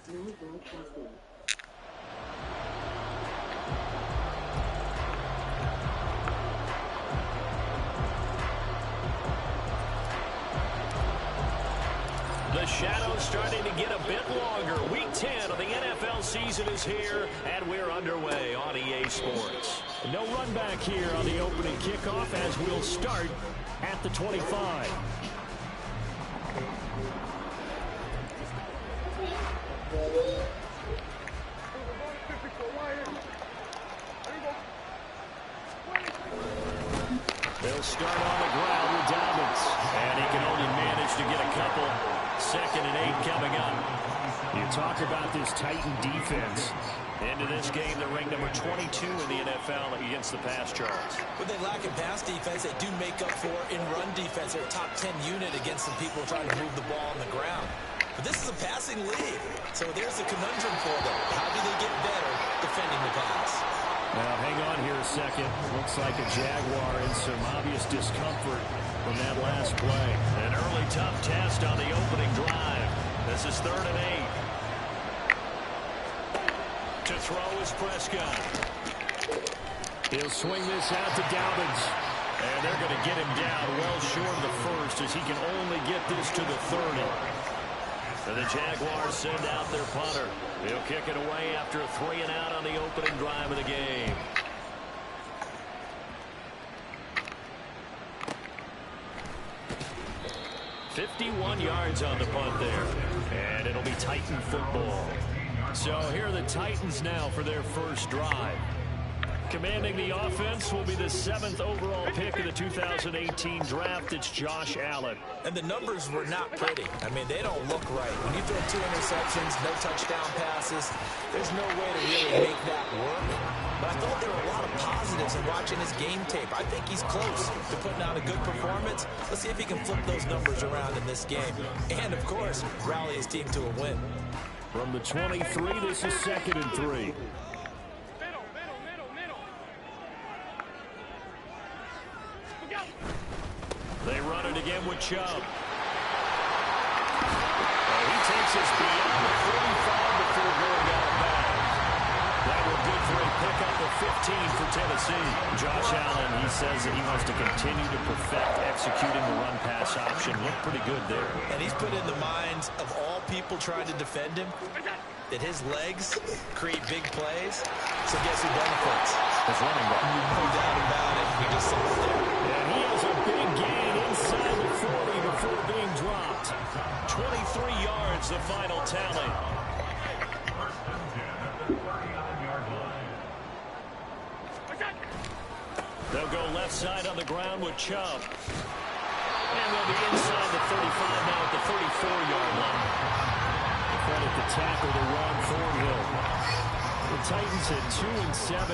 The shadow's starting to get a bit longer. Week 10 of the NFL season is here, and we're underway on EA Sports. No run back here on the opening kickoff as we'll start at the 25. They'll start on the ground with Dobbins, and he can only manage to get a couple. 2nd and 8 coming up. You talk about this Titan defense. Into this game, they're ranked number 22 in the NFL against the pass, Charles. When they lack in pass defense, they do make up for in run defense. They're a top 10 unit against some people trying to move the ball on the ground. But this is a passing league, so there's a conundrum for them. How do they get better defending the pass? Now, hang on here a second. Looks like a Jaguar in some obvious discomfort from that last play. An early tough test on the opening drive. This is 3rd and 8. To throw is Prescott. He'll swing this out to Dobbins. And they're going to get him down well short of the first as he can only get this to the 30. And the Jaguars send out their punter. He'll kick it away after a 3 and out on the opening drive of the game. .51 yards on the punt there. And it'll be Titan football. So here are the Titans now for their first drive. Commanding the offense will be the 7th overall pick of the 2018 draft. It's Josh Allen. And the numbers were not pretty. I mean, they don't look right. When you throw 2 interceptions, no touchdown passes, there's no way to really make that work. But I thought there were a lot of positives in watching his game tape. I think he's close to putting out a good performance. Let's see if he can flip those numbers around in this game. And, of course, rally his team to a win. From the 23, this is 2nd and 3. They run it again with Chubb. He takes his beyond the 45 before going out of bounds. That was good for a pickup of 15 for Tennessee. Josh Allen, he says that he wants to continue to perfect executing the run-pass option. Looked pretty good there. And he's put in the minds of all people trying to defend him that his legs create big plays. So guess who benefits? His running back. No doubt about it. He just sits there. And he has a big gain inside the 40 before being dropped. 23 yards, the final tally. They'll go left side on the ground with Chubb. And they'll be inside the 35 now at the 34-yard line. Credit the tackle to Ron Thornhill. The Titans at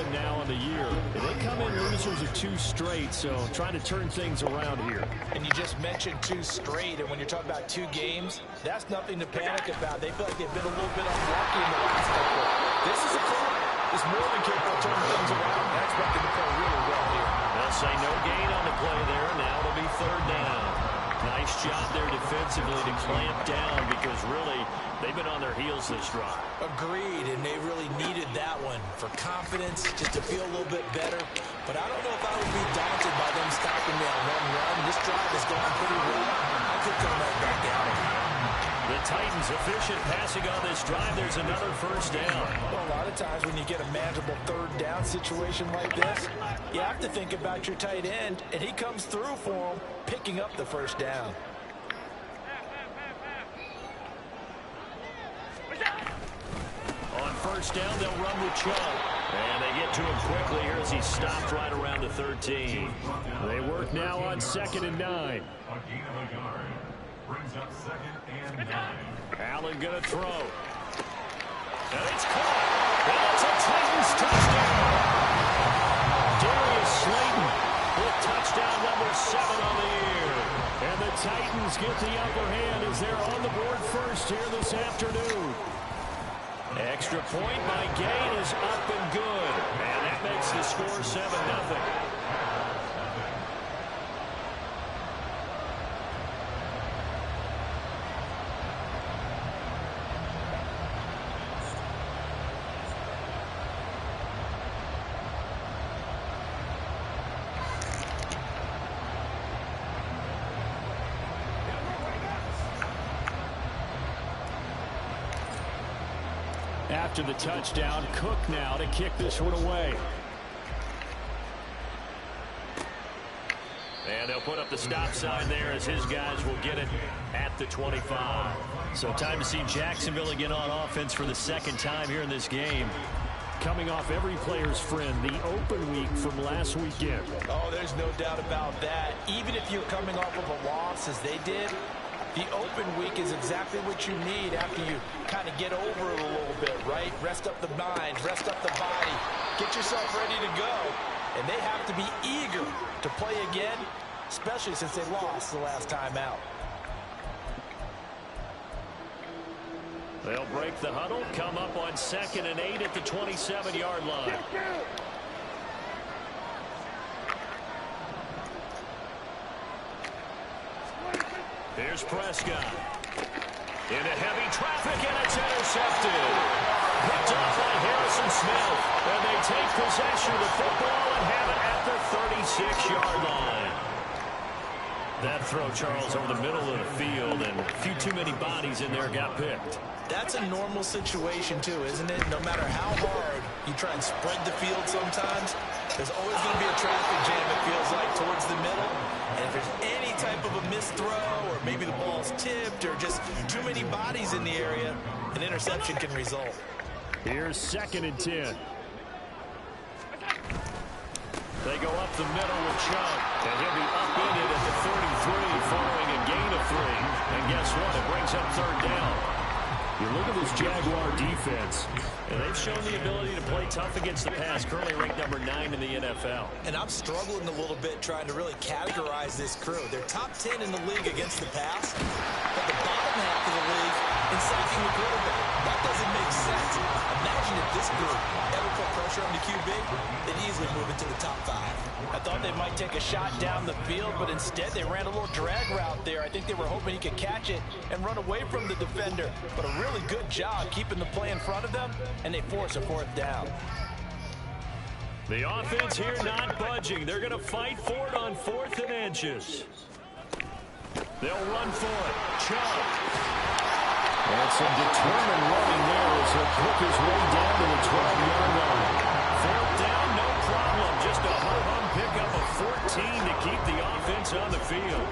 2-7 now on the year. They come in losers of 2 straight, so trying to turn things around here. And you just mentioned 2 straight, and when you're talking about 2 games, that's nothing to panic about. They feel like they've been a little bit unlucky in the last couple. This is a club. It's more than capable of turning things around. I expect them to play really well here. They'll say no gain on the play there. Now it'll be 3rd down. Nice job there defensively to clamp down because really they've been on their heels this drive. Agreed, and they really needed that one for confidence, just to feel a little bit better. But I don't know if I would be daunted by them stopping me on 1 run. This drive has gone pretty well. I could come right back out. The Titans efficient passing on this drive. There's another 1st down. Well, a lot of times when you get a manageable 3rd down situation like this, you have to think about your tight end, and he comes through for him, picking up the 1st down. On 1st down, they'll run with Chubb. And they get to him quickly here as he stopped right around the 13. They work now on 2nd and 9. Brings up 2nd and 9. Allen gonna throw. And it's caught. And it's a Titans touchdown. Darius Slayton with touchdown number 7 on the year. And the Titans get the upper hand as they're on the board first here this afternoon. Extra point by Gain is up and good. And that makes the score 7-0. After the touchdown, Cook now to kick this one away. And they'll put up the stop sign there as his guys will get it at the 25. So time to see Jacksonville again on offense for the second time here in this game. Coming off every player's friend, the open week from last weekend. Oh, there's no doubt about that. Even if you're coming off of a loss as they did, the open week is exactly what you need after you kind of get over it a little bit, right? Rest up the mind, rest up the body, get yourself ready to go. And they have to be eager to play again, especially since they lost the last time out. They'll break the huddle, come up on 2nd and 8 at the 27-yard line. Here's Prescott. Into heavy traffic, and it's intercepted. Picked off by Harrison Smith. And they take possession of the football and have it at the 36-yard line. That throw, Charles, over the middle of the field, and a few too many bodies in there got picked. That's a normal situation, too, isn't it? No matter how hard you try and spread the field sometimes, there's always going to be a traffic jam, it feels like, towards the middle. And if there's any type of a missed throw, or maybe the ball's tipped, or just too many bodies in the area, an interception can result. Here's 2nd and 10. They go up the middle with Chubb, and he'll be upended at the 33 following a gain of 3. And guess what? It brings up 3rd down. You look at this Jaguar defense. And they've shown the ability to play tough against the pass, currently ranked number 9 in the NFL. And I'm struggling a little bit trying to really categorize this crew. They're top 10 in the league against the pass, but the bottom half of the league in sacking the quarterback. That doesn't make sense. Imagine if this group ever put pressure on the QB, they'd easily move into the top 5. I thought they might take a shot down the field, but instead they ran a little drag route there. I think they were hoping he could catch it and run away from the defender. But a really good job keeping the play in front of them, and they force a 4th down. The offense here not budging. They're going to fight for it on 4th and inches. They'll run for it. Chubb. And some determined running there as he'll pick his way down to the 12-yard line. 4th down, no problem. Just a ho-hum pickup of 14 to keep the offense on the field.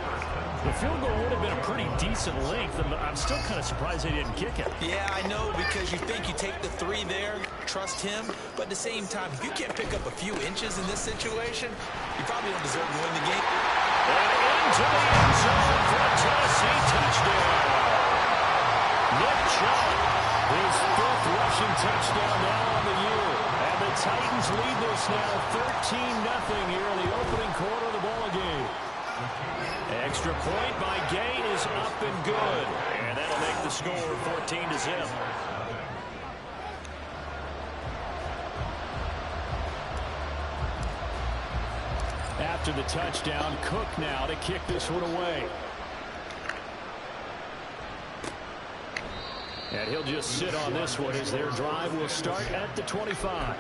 The field goal would have been a pretty decent length, and I'm still kind of surprised they didn't kick it. Yeah, I know, because you think you take the 3 there, trust him, but at the same time, if you can't pick up a few inches in this situation, you probably don't deserve to win the game. And into the end zone for a Tennessee touchdown. Nick Chubb, his 5th rushing touchdown now on the year. And the Titans lead this now 13-0 here in the opening quarter of the ball game. Extra point by Gay is up and good. And that'll make the score 14-0. After the touchdown, Cook now to kick this one away. And he'll just sit on this one as their drive will start at the 25.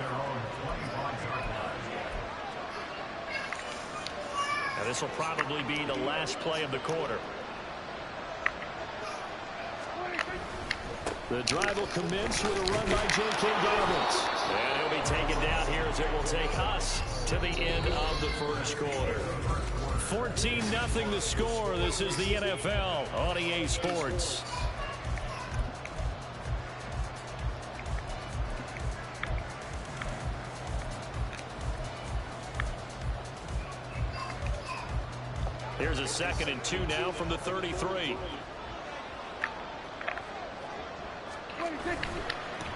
Now this will probably be the last play of the quarter. The drive will commence with a run by J.K. Dobbins. And he'll be taken down here as it will take us to the end of the first quarter. 14-0 the score. This is the NFL on EA Sports. Here's a 2nd and 2 now from the 33.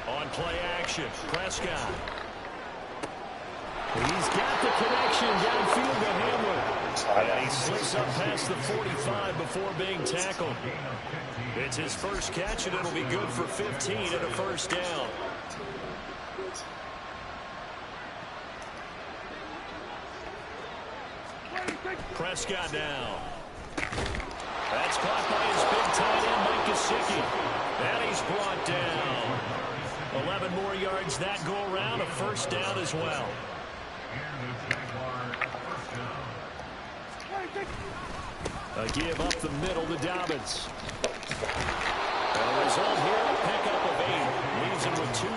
On play action, Prescott. He's got the connection downfield to Hamler. And he slips up past the 45 before being tackled. It's his first catch, and it'll be good for 15 and a 1st down. Prescott now. That's caught by his big tight end, Mike Gesicki. And he's brought down. 11 more yards that go around, a 1st down as well. A give up the middle to Dobbins. And the result here, a pickup of 8. Leaves him with 2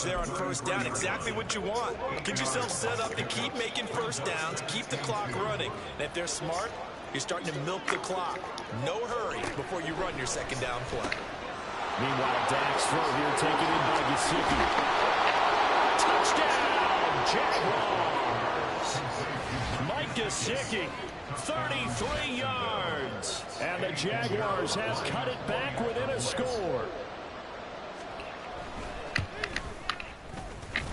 yardage there on first down. Exactly what you want. Get yourself set up to keep making first downs, keep the clock running. And if they're smart, you're starting to milk the clock. No hurry before you run your second down play. Meanwhile, Dak's throw here taken in by Gesicki. Touchdown, Jaguars! Mike Gesicki, 33 yards. And the Jaguars have cut it back within a score.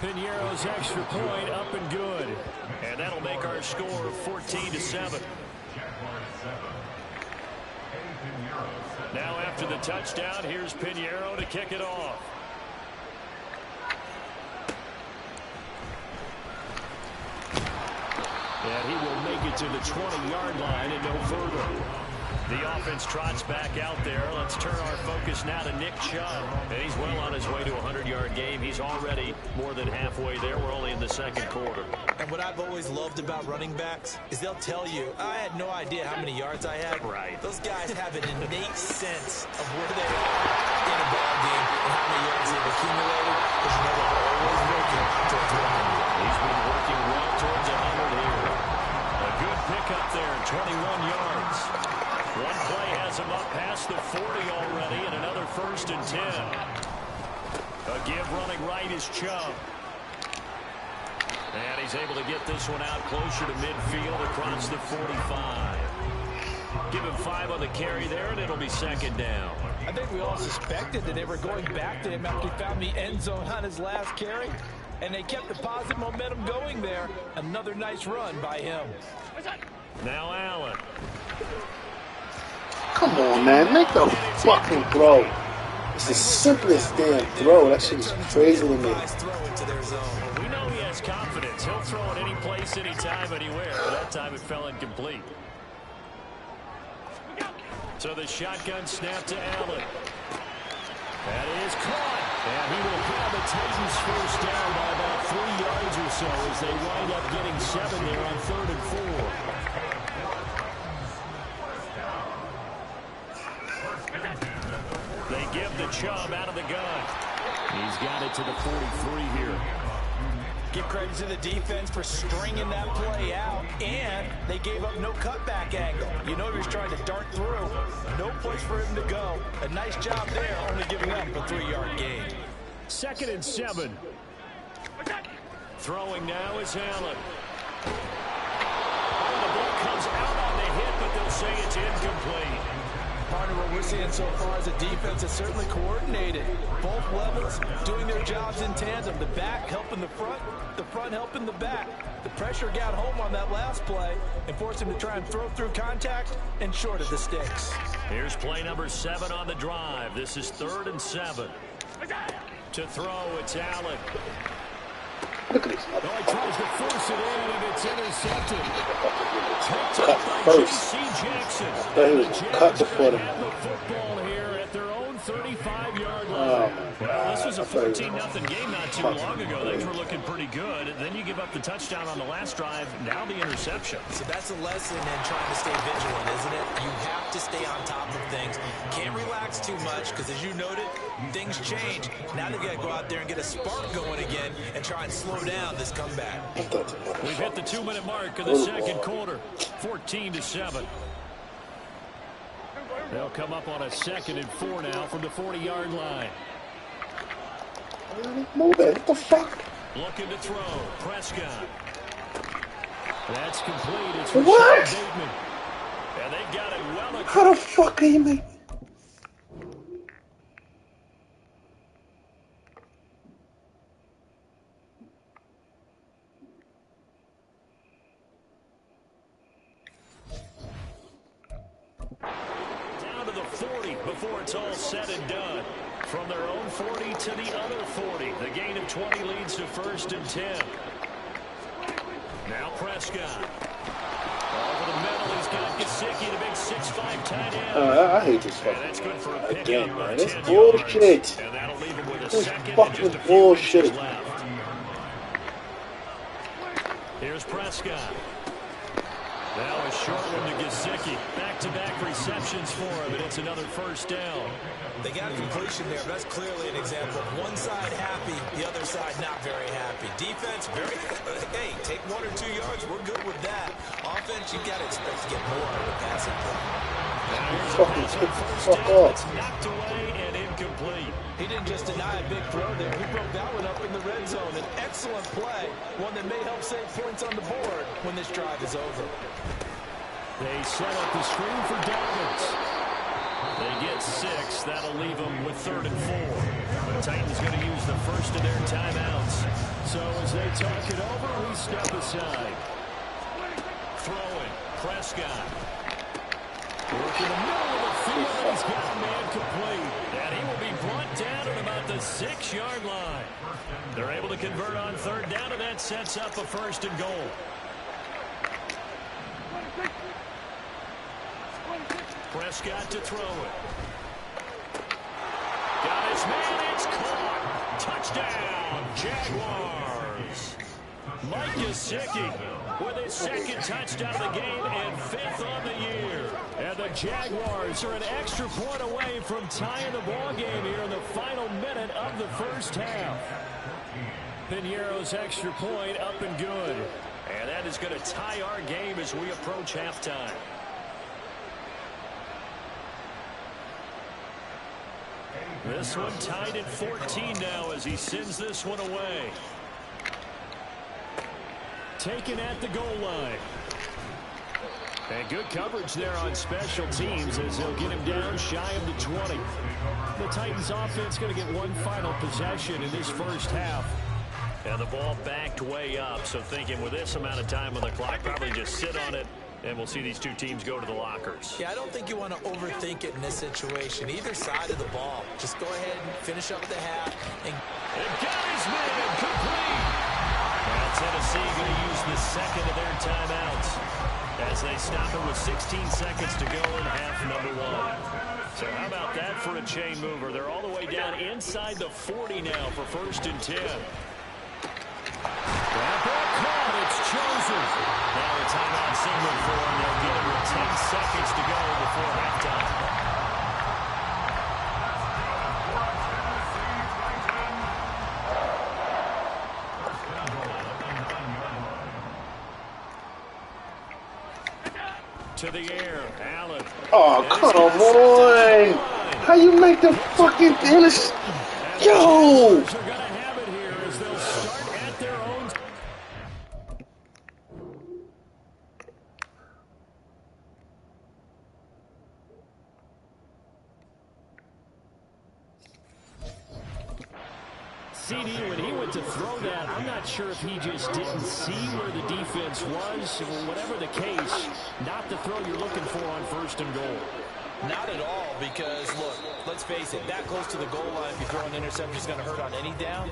Piñeiro's extra point up and good. And that'll make our score 14-7. Now after the touchdown, here's Piñeiro to kick it off. And he will make it to the 20-yard line and no further. The offense trots back out there. Let's turn our focus now to Nick Chubb. And he's well on his way to a 100-yard game. He's already more than halfway there. We're only in the second quarter. And what I've always loved about running backs is they'll tell you, I had no idea how many yards I had. Right. Those guys have an innate sense of where they are in a ball game and how many yards they've accumulated, because you know they're always working towards 100. He's been working well towards 100 here. A good pickup there, 21 yards. One play has him up past the 40 already, and another 1st and 10. A give running right is Chubb. And he's able to get this one out closer to midfield across the 45. Give him 5 on the carry there, and it'll be second down. I think we all suspected that they were going back to him after he found the end zone on his last carry, and they kept the positive momentum going there. Another nice run by him. Now Allen. Come on, man. Make the fucking throw. It's the simplest damn throw. That shit is crazy to me. We know he has confidence. He'll throw it any place, anytime, anywhere. But that time it fell incomplete. So the shotgun snap to Allen. That is caught. And he will have the Titans first down by about 3 yards or so as they wind up getting 7 there on 3rd and 4. They give the Chubb out of the gun. He's got it to the 43 here. Give credit to the defense for stringing that play out, and they gave up no cutback angle. You know he was trying to dart through. No place for him to go. A nice job there, only giving up a 3-yard gain. 2nd and 7. Throwing now is Allen. Oh, the ball comes out on the hit, but they'll say it's incomplete. Partner, what we're seeing so far is a defense that's certainly coordinated. Both levels doing their jobs in tandem. The back helping the front helping the back. The pressure got home on that last play and forced him to try and throw through contact and short of the sticks. Here's play number 7 on the drive. This is 3rd and 7. To throw, it's Allen. Look at this Oh, he tries to force it in, and it's intercepted. cut first. Jackson. That was cut the foot. Have the football here at their own 35-yard line. Well, this was a 14-0 game not too long ago. They were looking pretty good. And then you give up the touchdown on the last drive. Now the interception. So that's a lesson in trying to stay vigilant, isn't it? You have to stay on top of things. Can't relax too much because, as you noted, things change. Now they've got to go out there and get a spark going again and try and slow down this comeback. We've hit the 2-minute mark of the second quarter. 14-7. They'll come up on a 2nd and 4 now from the 40-yard line. Move it. What the fuck? Looking to throw. Prescott. That's complete. It's what? Bateman. And they got it well. How the fuck can you make? Down to the 40 before it's all said and done. From their own 40 to the other 40. The gain of 20 leads to 1st and 10. Now Prescott. Over the middle, he's got Gesicki, the big 6'5" tight end. I hate this fucking That's good for a pickup game, of man. 10 It's bullshit. yards. And that'll leave him with a It's second fucking and just a few bullshit. inches left. Here's Prescott. Now a short one to Gesicki. Back-to-back receptions for him, and it's another first down. They got completion there, but that's clearly an example of one side happy, the other side not very happy. Defense, hey, take 1 or 2 yards, we're good with that. Offense, you got to expect to get more out of the passing play. Now here's a pass on first down. It's knocked away and incomplete. He didn't just deny a big throw there. He broke that one up in the red zone. An excellent play, one that may help save points on the board when this drive is over. They set up the screen for Dobbins. They get 6. That'll leave them with 3rd and 4. The Titans going to use the first of their timeouts. So as they talk it over, we step aside. Throwing. Prescott. Working the middle of the field. He's got a man complete. And he will be brought down at about the 6-yard line. They're able to convert on 3rd down, and that sets up a 1st and goal. Prescott to throw it. Got his man. It's caught. Touchdown, Jaguars. Mike Gesicki with his 2nd touchdown of the game and 5th on the year. And the Jaguars are an extra point away from tying the ball game here in the final minute of the first half. Piñeiro's extra point up and good. And that is going to tie our game as we approach halftime. This one tied at 14 now as he sends this one away. Taken at the goal line. And good coverage there on special teams as they'll get him down shy of the 20. The Titans offense going to get one final possession in this first half. And the ball backed way up, so thinking with this amount of time on the clock, probably just sit on it, and we'll see these two teams go to the lockers. Yeah, I don't think you want to overthink it in this situation. Either side of the ball. Just go ahead and finish up the half. And got his man complete. Now Tennessee going to use the 2nd of their timeouts as they stop it with 16 seconds to go in half number 1. So how about that for a chain mover? They're all the way down inside the 40 now for 1st and 10. That ball caught. It's chosen. Now a timeout signal for him. They'll give him with 10 seconds to go before halftime. To the air, Allen. Oh, come on. How you make the fucking tennis? Yo! CD, when he went to throw that, I'm not sure if he just didn't see where the defense was. Whatever the case, not the throw you're looking for on 1st and goal. Not at all, because, look, let's face it, that close to the goal line, if you throw an interception, is going to hurt on any down.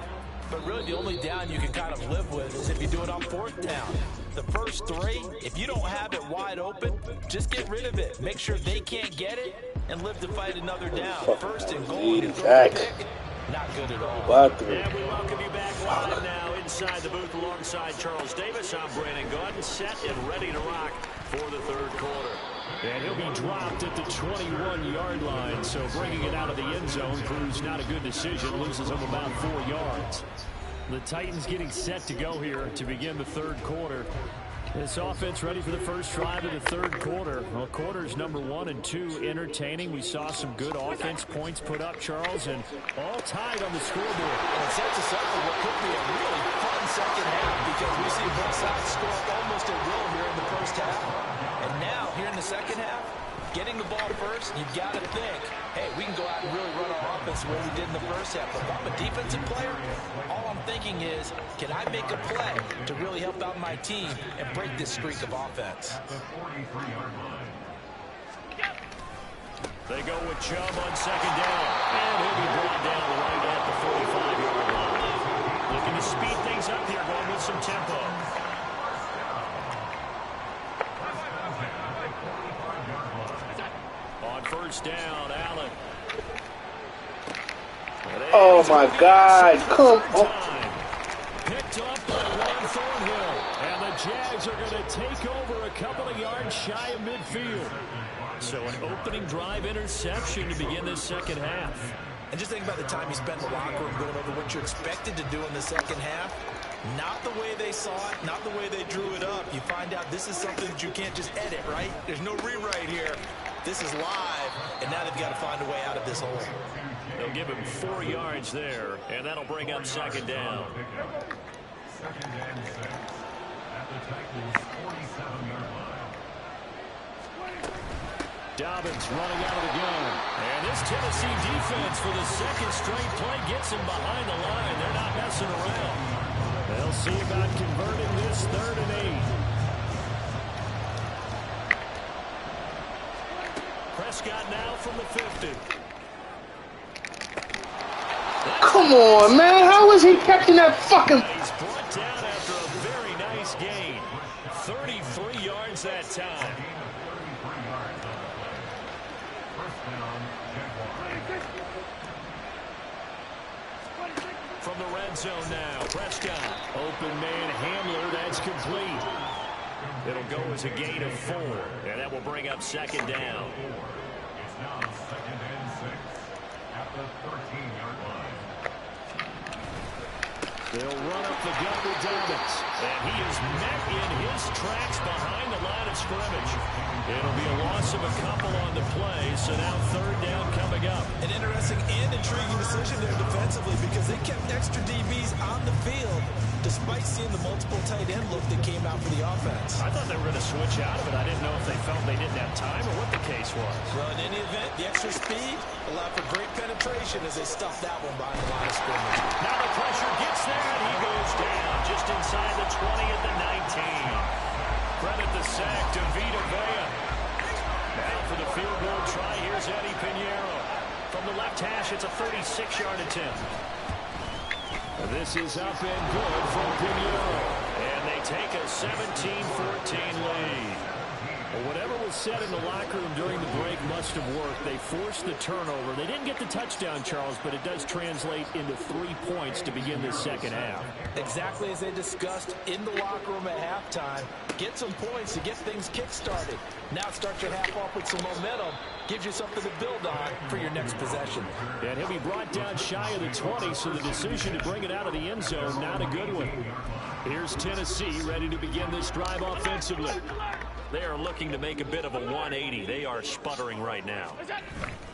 But really, the only down you can kind of live with is if you do it on 4th down. The first 3, if you don't have it wide open, just get rid of it. Make sure they can't get it and live to fight another down. 1st and goal, and throw a pick. Not good at all. And we welcome you back live now inside the booth alongside Charles Davis. I'm Brandon Gordon, set and ready to rock for the 3rd quarter. And he'll be dropped at the 21-yard line, so bringing it out of the end zone proves not a good decision, loses him about 4 yards. The Titans getting set to go here to begin the 3rd quarter. This offense ready for the first drive of the 3rd quarter. Well, quarters number 1 and 2 entertaining. We saw some good offense points put up, Charles, and all tied on the scoreboard. And it sets us up for what could be a really fun 2nd half because we see both sides score almost at will here in the first half. And now, here in the 2nd half, getting the ball first, you've got to think, hey, we can go out and really run our offense the way we did in the first half. But if I'm a defensive player, all I'm thinking is, can I make a play to really help out my team and break this streak of offense? They go with Chubb on 2nd down. And he'll be brought down right at the 45-yard line. Looking to speed things up here, going with some tempo. On 1st down, Allen. Oh my God, come on. Picked up by Juan Thornhill. And the Jags are going to take over a couple of yards shy of midfield. So an opening drive interception to begin this second half. And just think about the time you spent in the locker room going over what you're expected to do in the second half. Not the way they saw it, not the way they drew it up. You find out this is something that you can't just edit, right? There's no rewrite here. This is live, and now they've got to find a way out of this hole. They'll give him 4 yards there, and that'll bring up second down. Second and 6 at the Titans' 47-yard line. Dobbins running out of the gun. And this Tennessee defense for the second straight play gets him behind the line. They're not messing around. They'll see about converting this 3rd and 8. Prescott now from the 50. Come on, man. How is he catching that fucking... He's brought down after a very nice gain. 33 yards that time. From the red zone now, Prescott. Open man Hamler, that's complete. It'll go as a gain of 4, and that will bring up second down. It's now 2nd and 6 at the 13-yard line. They'll run up the gut with Dobbins, and he is met in his tracks behind the line of scrimmage. It'll be a loss of a couple on the play, so now 3rd down coming up. An interesting and intriguing decision there defensively because they kept extra DBs on the field despite seeing the multiple tight end look that came out for the offense. I thought they were going to switch out of it. I didn't know if they felt they didn't have time or what the case was. Well, in any event, the extra speed allowed for great penetration as they stuffed that one behind the line of scrimmage. Now the pressure gets there, and he goes down just inside the 20 at the 19. Credit the sack to Vita Vea. Now for the field goal try, here's Eddie Pinheiro. From the left hash, it's a 36-yard attempt. This is up and good from Pinheiro. And they take a 17-14 lead. Well, whatever was said in the locker room during the break must have worked. They forced the turnover. They didn't get the touchdown, Charles, but it does translate into 3 points to begin this second half. Exactly as they discussed in the locker room at halftime. Get some points to get things kick-started. Now start your half off with some momentum. Gives you something to build on for your next possession. And he'll be brought down shy of the 20, so the decision to bring it out of the end zone, not a good one. Here's Tennessee ready to begin this drive offensively. They are looking to make a bit of a 180. They are sputtering right now.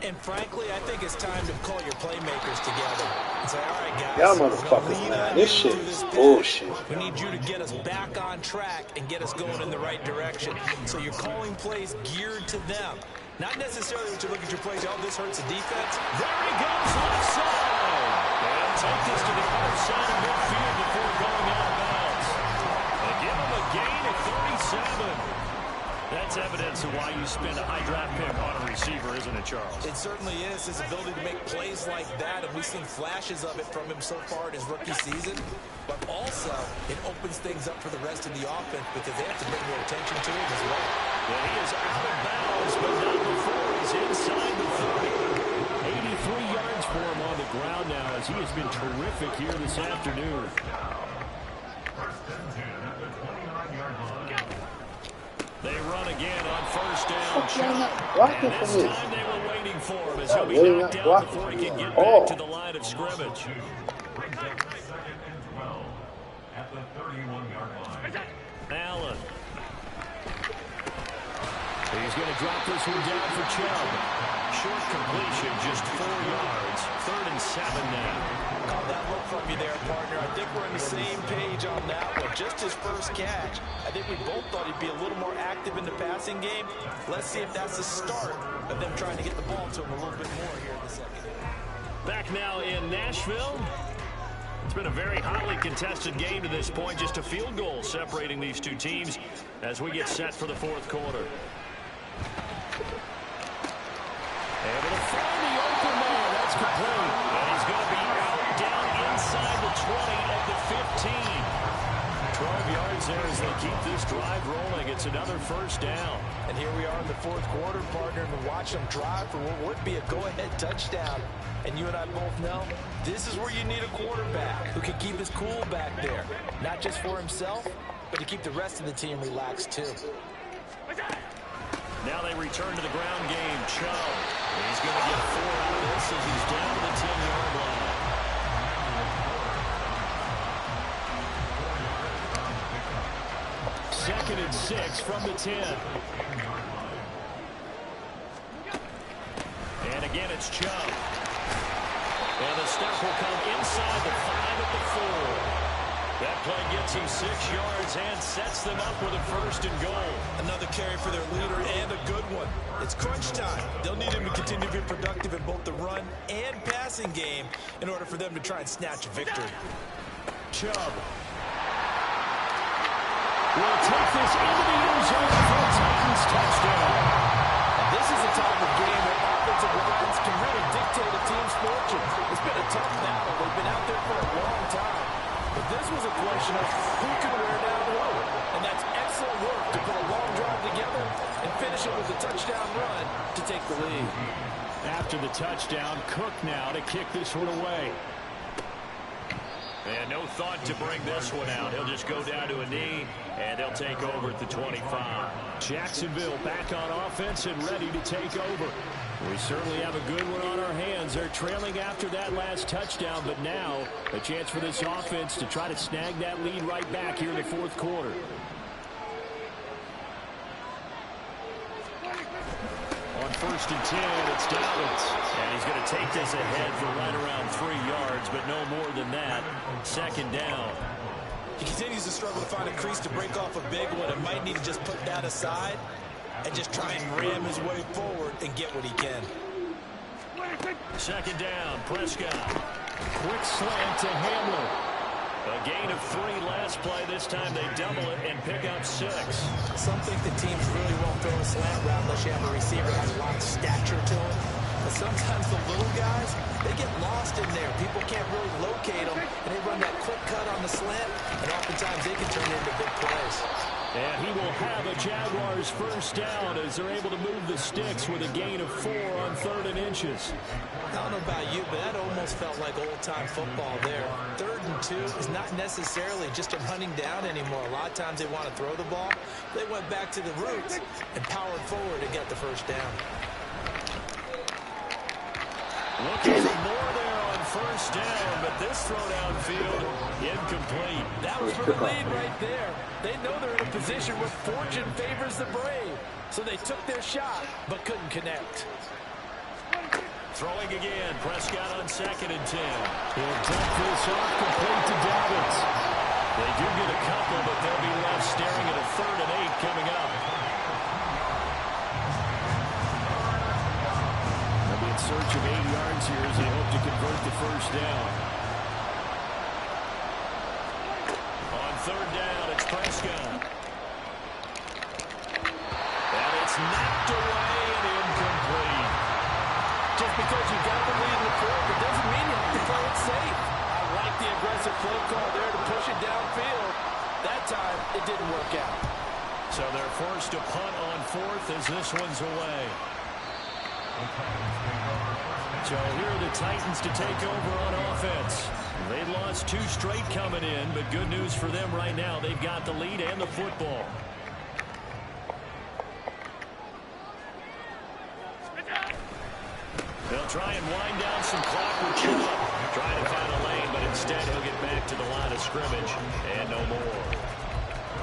And frankly, I think it's time to call your playmakers together and say, all right, guys. Y'all motherfuckers, man. This shit is bullshit. We need you to get us back on track and get us going in the right direction. So you're calling plays geared to them. Not necessarily that you look at your plays, oh, this hurts the defense. There he goes, left side. And take this to the other side of midfield before going out of bounds. They give him a gain of 37. That's evidence of why you spend a high draft pick on a receiver, isn't it, Charles? It certainly is. His ability to make plays like that, and we've seen flashes of it from him so far in his rookie season. But also, it opens things up for the rest of the offense because they have to bring their attention to him as well. Yeah, he is out of bounds, but not before he's inside the 30. 83 yards for him on the ground now as he has been terrific here this afternoon. First and 10 at the 29-yard line. They run again on first down. Blocking And for this me. time they were waiting for him as he'll be really knocked not down blocking before he for can me get at back all. to the line of scrimmage. Brings up 2nd and 12 at the 31-yard line. Allen. He's going to drop this one down for Chubb. Short completion, just 4 yards. 3rd and 7 now. Caught that look from you there, partner. I think we're on the same page on that one. Just his first catch. I think we both thought he'd be a little more active in the passing game. Let's see if that's the start of them trying to get the ball to him a little bit more here in the second. Back now in Nashville. It's been a very hotly contested game to this point. Just a field goal separating these two teams as we get set for the 4th quarter. Able to find the open man. That's complete. And he's going to be out down inside the 20 at the 15. 12 yards there as they keep this drive rolling. It's another first down. And here we are in the 4th quarter, partner, and watch them drive for what would be a go-ahead touchdown. And you and I both know this is where you need a quarterback who can keep his cool back there. Not just for himself, but to keep the rest of the team relaxed too. Now they return to the ground game. Chubb. He's going to get 4 out of this as he's down to the 10-yard line. Second and 6 from the 10. And again, it's Chubb. And the step will come inside the 5 at the 4. That play gets him 6 yards and sets them up with a first and goal. Another carry for their leader and a good one. It's crunch time. They'll need him to continue to be productive in both the run and passing game in order for them to try and snatch a victory. Chubb will take this into the end zone for a Titans touchdown. And this is a type of game where offensive lines can really dictate a team's fortunes. It's been a tough battle. They've been out there for a long time. But this was a question of who can wear down who. And that's excellent work to put a long drive together and finish it with a touchdown run to take the lead. After the touchdown, Cook now to kick this one away. And no thought to bring this one out. He'll just go down to a knee, and they'll take over at the 25. Jacksonville back on offense and ready to take over. We certainly have a good one on our hands. They're trailing after that last touchdown, but now a chance for this offense to try to snag that lead right back here in the fourth quarter. On first and 10, it's Dobbins. And he's going to take this ahead for right around 3 yards, but no more than that. Second down. He continues to struggle to find a crease to break off a big one and might need to just put that aside and just try and ram his way forward and get what he can. Second down, Prescott. Quick slant to Hamler. A gain of 3 last play. This time they double it and pick up 6. Some think the teams really won't throw a slant route unless you have a receiver that has a lot of stature to him. But sometimes the little guys, they get lost in there. People can't really locate them, and they run that quick cut on the slant, and oftentimes they can turn it into big plays. And he will have a Jaguars first down as they're able to move the sticks with a gain of 4 on 3rd and inches. I don't know about you, but that almost felt like old-time football there. 3rd and 2 is not necessarily just a running down anymore. A lot of times they want to throw the ball. They went back to the roots and powered forward and got the first down. Looking for more there on first down, but this throw downfield incomplete. That was for the lead right there. They know they're in a position where fortune favors the brave. So they took their shot, but couldn't connect. Throwing again, Prescott on 2nd and 10. He'll dump this off complete to Dobbins. They do get a couple, but they'll be left staring at a 3rd and 8 coming up. They'll be in search of 8 yards here as they hope to convert the first down. On 3rd down, it's Prescott. And it's knocked away and incomplete. Just because you got the lead in the fourth, it doesn't mean you have to play it safe. I like the aggressive play call there to push it downfield. That time, it didn't work out. So they're forced to punt on 4th as this one's away. So here are the Titans to take over on offense. They've lost 2 straight coming in, but good news for them right now. They've got the lead and the football. They'll try and wind down some clock with Chubb. Trying to find a lane, but instead he'll get back to the line of scrimmage and no more.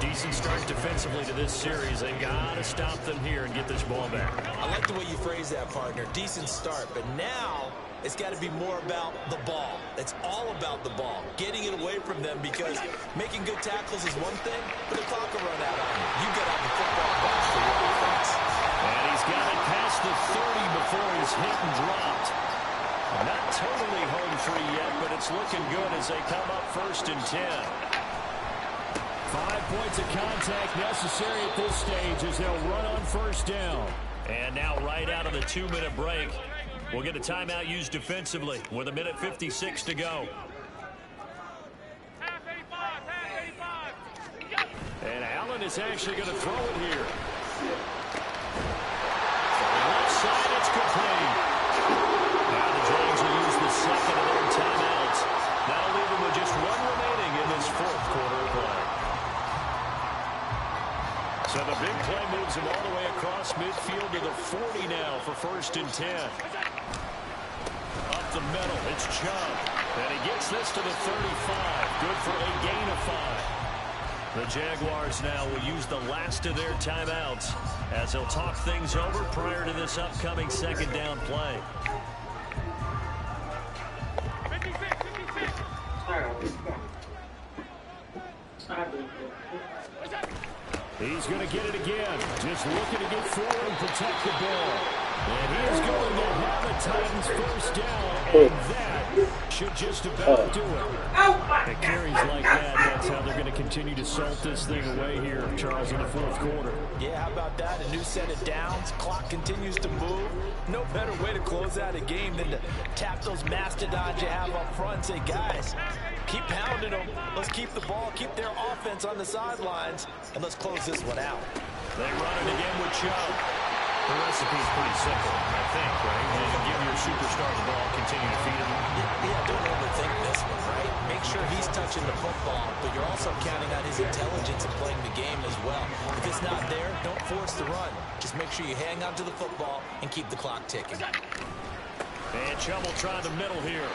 Decent start defensively to this series. They've got to stop them here and get this ball back. I like the way you phrase that, partner. Decent start, but now it's got to be more about the ball. It's all about the ball, getting it away from them, because making good tackles is one thing, but the clock will run out on you. You got to have the football back for your offense. And he's got it past the 30 before he's hit and dropped. Not totally home free yet, but it's looking good as they come up 1st and 10. 5 points of contact necessary at this stage as they'll run on first down. And now right out of the 2-minute break, we'll get a timeout used defensively with 1:56 to go. And Allen is actually going to throw it here. From the left side, it's complete. Now the Jags will use the second of their timeouts. That'll leave them with just 1 remaining in this 4th quarter of play. So the big play moves them and 10. Up the middle, it's Chubb. And he gets this to the 35. Good for a gain of 5. The Jaguars now will use the last of their timeouts as they'll talk things over prior to this upcoming second down play. He's going to get it again. Just looking to get forward and protect the ball. And he is going to have the Titans first down, and that should just about do it. It carries like that. That's how they're going to continue to salt this thing away here, Charles, in the fourth quarter. Yeah, how about that? A new set of downs. Clock continues to move. No better way to close out a game than to tap those mastodons you have up front and say, guys, keep pounding them. Let's keep the ball, keep their offense on the sidelines, and let's close this one out. They run it again with Chubb. The recipe is pretty simple, I think, right? And give your superstar the ball, continue to feed him. Yeah, don't overthink this one, right? Make sure he's touching the football, but you're also counting on his intelligence in playing the game as well. If it's not there, don't force the run. Just make sure you hang on to the football and keep the clock ticking. And Chubb will try the middle here.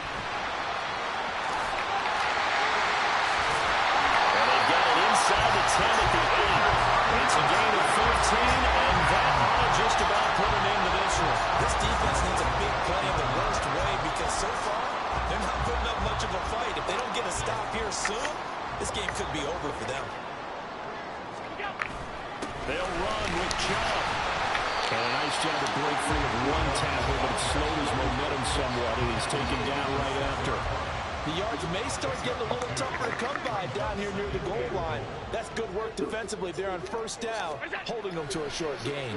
And they got it inside the 10 at the 8. It's a gain of 15, and that ought to just about put an end to this one. This defense needs a big play in the worst way because so far, they're not putting up much of a fight. If they don't get a stop here soon, this game could be over for them. They'll run with Chubb. And a nice job to break free of one tackle, but it slowed his momentum somewhat, and he's taken down right after. The yards may start getting a little tougher to come by down here near the goal line. That's good work defensively there on first down, holding them to a short gain.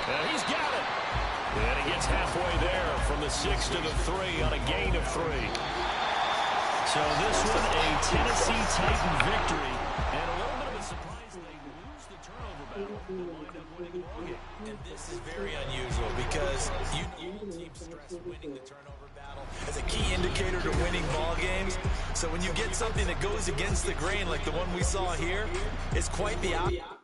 And he's got it. And he gets halfway there from the 6 to the 3 on a gain of 3. So this one, a Tennessee Titan victory. And a little bit of a surprise, they lose the turnover battle. They wind up winning the ball game. And this is very unusual because you team stress winning the turnover battle as a key indicator to winning ball games. So when you get something that goes against the grain like the one we saw here, it's quite the opposite.